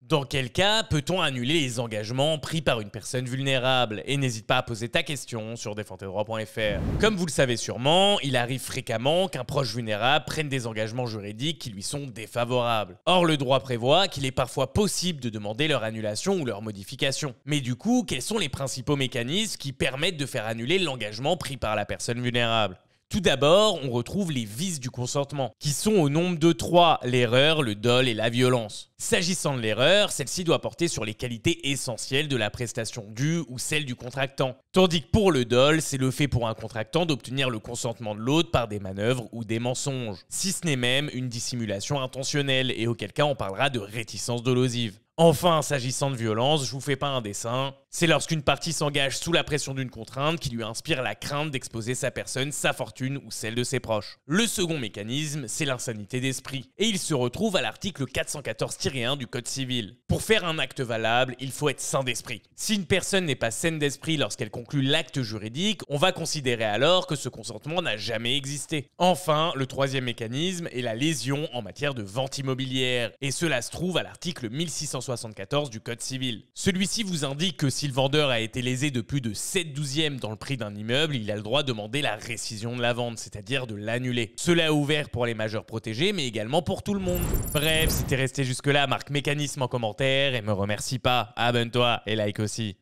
Dans quel cas peut-on annuler les engagements pris par une personne vulnérable? Et n'hésite pas à poser ta question sur défendtesdroits.fr. Comme vous le savez sûrement, il arrive fréquemment qu'un proche vulnérable prenne des engagements juridiques qui lui sont défavorables. Or, le droit prévoit qu'il est parfois possible de demander leur annulation ou leur modification. Mais du coup, quels sont les principaux mécanismes qui permettent de faire annuler l'engagement pris par la personne vulnérable? Tout d'abord, on retrouve les vices du consentement, qui sont au nombre de 3, l'erreur, le dol et la violence. S'agissant de l'erreur, celle-ci doit porter sur les qualités essentielles de la prestation due ou celle du contractant. Tandis que pour le dol, c'est le fait pour un contractant d'obtenir le consentement de l'autre par des manœuvres ou des mensonges, si ce n'est même une dissimulation intentionnelle, et auquel cas on parlera de réticence dolosive. Enfin, s'agissant de violence, je vous fais pas un dessin, c'est lorsqu'une partie s'engage sous la pression d'une contrainte qui lui inspire la crainte d'exposer sa personne, sa fortune ou celle de ses proches. Le second mécanisme, c'est l'insanité d'esprit, et il se retrouve à l'article 414-1 du Code civil. Pour faire un acte valable, il faut être sain d'esprit. Si une personne n'est pas saine d'esprit lorsqu'elle conclut l'acte juridique, on va considérer alors que ce consentement n'a jamais existé. Enfin, le troisième mécanisme est la lésion en matière de vente immobilière, et cela se trouve à l'article 1674 du Code civil. Celui-ci vous indique que si le vendeur a été lésé de plus de 7/12 dans le prix d'un immeuble, il a le droit de demander la récision de la vente, c'est-à-dire de l'annuler. Cela est ouvert pour les majeurs protégés, mais également pour tout le monde. Bref, si t'es resté jusque-là, marque mécanisme en commentaire et me remercie pas. Abonne-toi et like aussi.